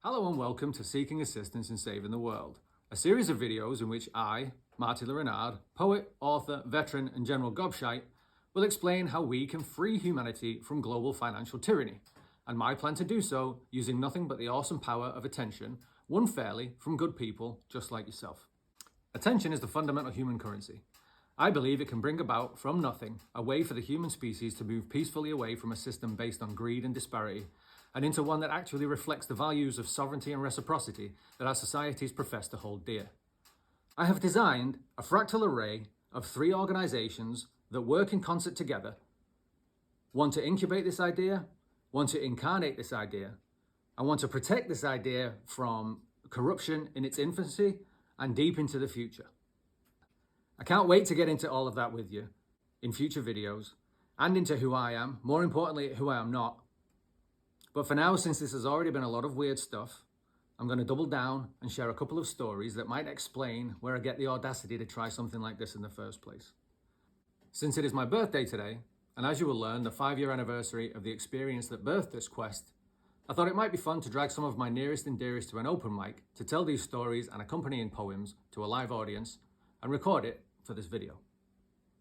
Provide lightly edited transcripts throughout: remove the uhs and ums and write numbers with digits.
Hello and welcome to Seeking Assistance in Saving the World, a series of videos in which I, Marty Le Renard, poet, author, veteran and general gobshite, will explain how we can free humanity from global financial tyranny, and my plan to do so using nothing but the awesome power of attention, won fairly from good people just like yourself. Attention is the fundamental human currency. I believe it can bring about from nothing a way for the human species to move peacefully away from a system based on greed and disparity and into one that actually reflects the values of sovereignty and reciprocity that our societies profess to hold dear. I have designed a fractal array of 3 organizations that work in concert together, one to incubate this idea, one to incarnate this idea, and one to protect this idea from corruption in its infancy and deep into the future. I can't wait to get into all of that with you in future videos and into who I am, more importantly, who I am not. But for now, since this has already been a lot of weird stuff, I'm going to double down and share a couple of stories that might explain where I get the audacity to try something like this in the first place. Since it is my birthday today, and as you will learn, the 5-year anniversary of the experience that birthed this quest, I thought it might be fun to drag some of my nearest and dearest to an open mic to tell these stories and accompanying poems to a live audience and record it for this video.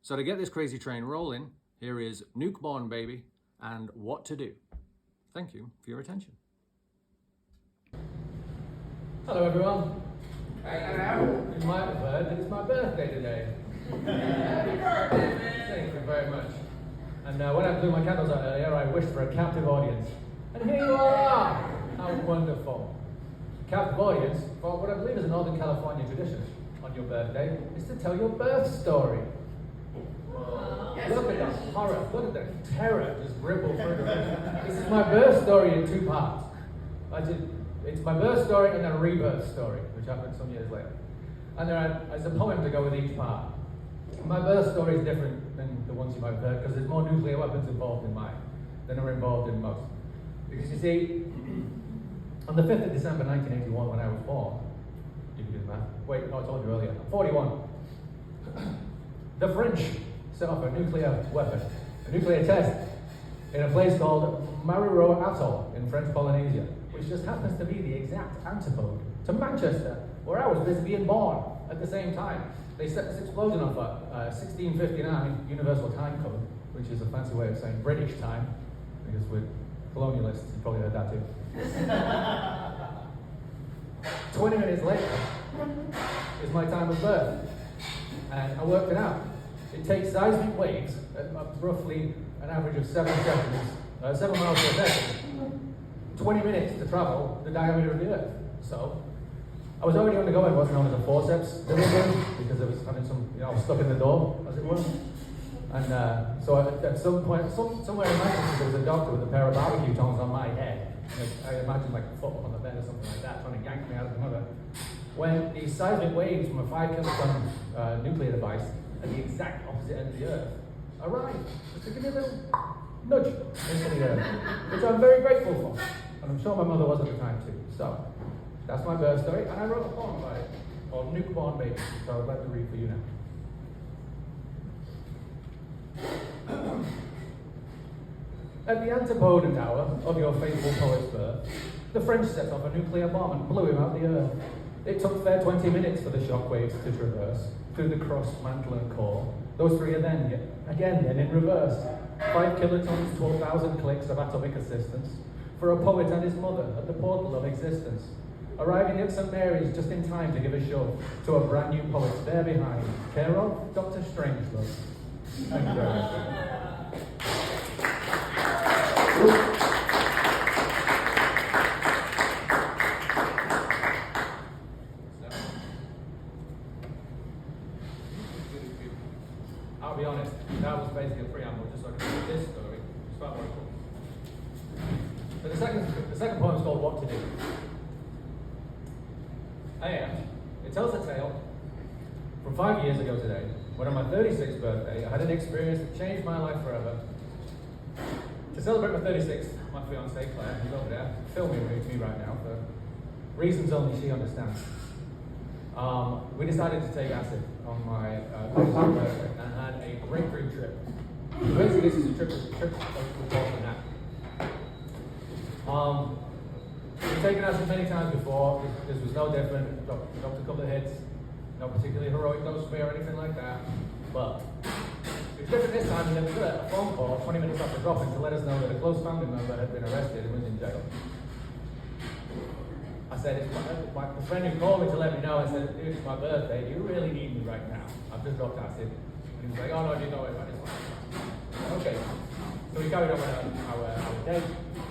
So to get this crazy train rolling, here is Nuke Born Baby and What to Do. Thank you for your attention. Hello everyone. Hello. You might have heard that it's my birthday today. Happy birthday, man. Thank you very much. And when I blew my candles out earlier, I wished for a captive audience. And here you are! How wonderful. Captive audience, for what I believe is a Northern California tradition on your birthday, is to tell your birth story. Look at the horror, look at the terror just ripple through the room. This is my birth story in 2 parts. It's my birth story and then a rebirth story, which happened some years later. And there's a poem to go with each part. My birth story is different than the ones you might have heard because there's more nuclear weapons involved in mine than are involved in most. Because you see, on the 5th of December 1981 when I was born, you can do the math. Wait, no, I told you earlier, I'm 41. The French set off a nuclear weapon, a nuclear test, in a place called Mariro Atoll in French Polynesia, which just happens to be the exact antipode to Manchester, where I was busy being born at the same time. They set this explosion off at 1659 Universal Time Code, which is a fancy way of saying British time, because we're colonialists, you probably heard that too. 20 minutes later is my time of birth, and I worked it out. It takes seismic waves at roughly an average of 7 miles per second, 20 minutes to travel the diameter of the Earth. So, I was already undergoing what's known as a forceps delivery because I was having some, I was stuck in the door, as it were. And so at some point, somewhere in Manchester, there was a doctor with a pair of barbecue tongs on my head. I imagine like a foot up on the bed or something like that, trying to yank me out of the mother. When these seismic waves from a 5 kiloton nuclear device at the exact opposite end of the Earth arrived, just to give me a little nudge into the Earth, which I'm very grateful for, and I'm sure my mother was at the time too. So, that's my birth story, and I wrote a poem about it called Nuke Born Baby, so I would like to read for you now. At the antipode hour of your faithful poet's birth, the French set off a nuclear bomb and blew him out the Earth. It took fair 20 minutes for the shockwaves to traverse through the crust, mantle and core. Those 3 are then, again in reverse. 5 kilotons, 12,000 clicks of atomic assistance for a poet and his mother at the portal of existence. Arriving at St. Mary's just in time to give a show to a brand new poet there behind. Care of Dr. Strangelove. Thank you very much. I'll be honest, that was basically a preamble just so I could tell this story. It's quite very cool. So the second poem is called What to Do. It tells a tale from 5 years ago today, when on my 36th birthday, I had an experience that changed my life forever. To celebrate my 36th, my fiancée Claire, who's over there, filming me right now for reasons only she understands. We decided to take acid on my 36th birthday and had a breakthrough trip. Basically, this is a trip we call the nap. taken acid many times before. This was no different. Dropped a couple of hits. No particularly heroic dose for me or anything like that. But it was different this time. We got a phone call 20 minutes after dropping to let us know that a close family member had been arrested and was in jail. I said, it's my friend who called me to let me know, I said, dude, it's my birthday. You really need me right now. I've just dropped acid. And he was like, oh no, you don't worry about it. Okay. So we carried on with our day.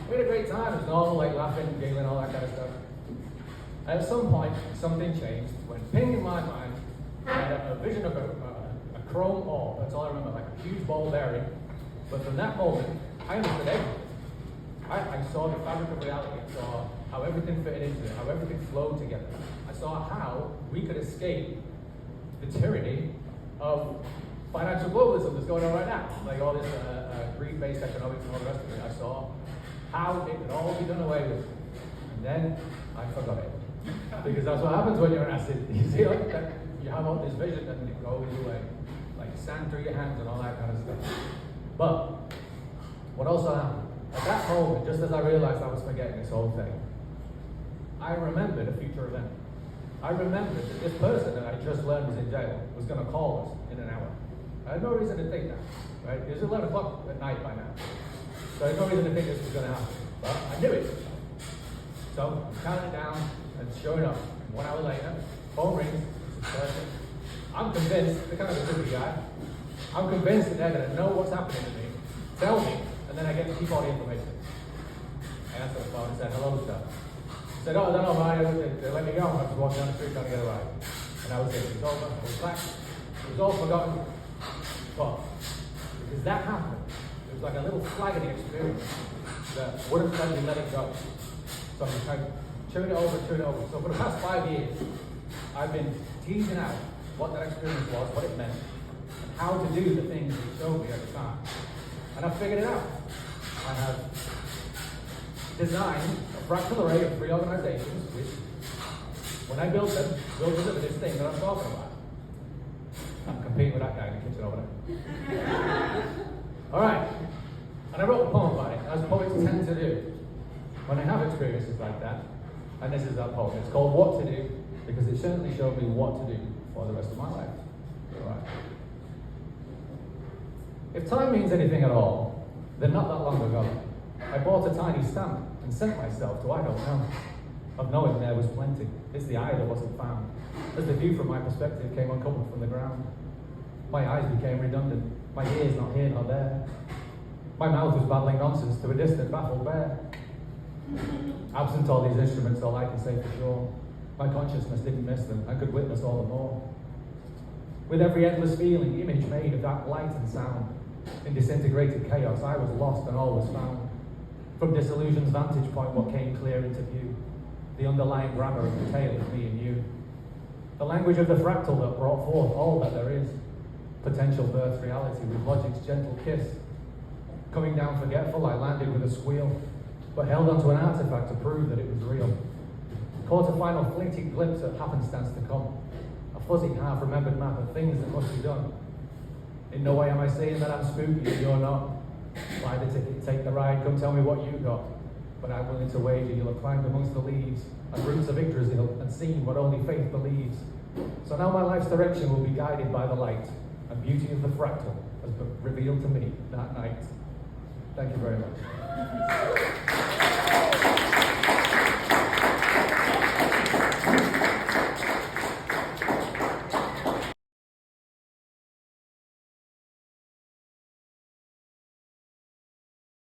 We had a great time. It was normal, like laughing, giggling, all that kind of stuff. At some point, something changed. When ping in my mind, I had a vision of a chrome orb. That's all I remember, like a huge ball bearing. But from that moment, I understood everything. I saw the fabric of reality. I saw how everything fitted into it, how everything flowed together. I saw how we could escape the tyranny of financial globalism that's going on right now. Like all this greed-based economics and all the rest of it. I saw how it could all be done away with. And then I forgot it. Because that's what happens when you're on acid. You see, like, that, you have all this vision and it goes away. Like sand through your hands and all that kind of stuff. But what also happened? At that moment, just as I realized I was forgetting this whole thing, I remembered a future event. I remembered that this person that I just learned was in jail was going to call us in an hour. I had no reason to think that, right? It was 11 o'clock at night by now. So I had no reason to think this was going to happen. But I knew it. So I'm counting down and sure enough, 1 hour later, phone rings, it's this person. I'm convinced, they're kind of a tricky guy. I'm convinced that they're going to know what's happening to me, tell me, and then I get to keep all the information. I answered the phone and said, hello, sir. I said, oh, no, Marty, they let me go. I was walking down the street trying to get a ride. And I was it. It was over. I was back. It was all forgotten. But because that happened, it was like a little flag of the experience that wouldn't let me let it go. So I'm trying to turn it over. So for the past 5 years, I've been teasing out what that experience was, what it meant, and how to do the things he showed me at the time. And I figured it out. I have designed a fractal array of 3 organizations, which, when I built them, will deliver this thing that I'm talking about. I'm competing with that guy in the kitchen over there. All right. And I wrote a poem about it, as poets tend to do when they have experiences like that. And this is that poem. It's called What to Do, because it certainly showed me what to do for the rest of my life. All right. If time means anything at all, then not that long ago, I bought a tiny stamp and sent myself to I don't know. Of knowing there was plenty. It's the eye that wasn't found. As the view from my perspective came uncovered from the ground. My eyes became redundant. My ears not here nor there. My mouth was babbling nonsense to a distant baffled bear. Absent all these instruments, all I can say for sure, my consciousness didn't miss them and could witness all the more. With every endless feeling, image made of that light and sound. In disintegrated chaos, I was lost and all was found. From disillusion's vantage point, what came clear into view? The underlying grammar of the tale of me and you. The language of the fractal that brought forth all that there is. Potential birth reality with logic's gentle kiss. Coming down forgetful, I landed with a squeal, but held onto an artifact to prove that it was real. Caught a final fleeting glimpse of happenstance to come. A fuzzy half-remembered map of things that must be done. In no way am I saying that I'm spooky and you're not. Buy the ticket, take the ride, come tell me what you got. But I'm willing to wager you'll have climbed amongst the leaves and roots of Yggdrasil and seen what only faith believes. So now my life's direction will be guided by the light and beauty of the fractal as revealed to me that night. Thank you very much.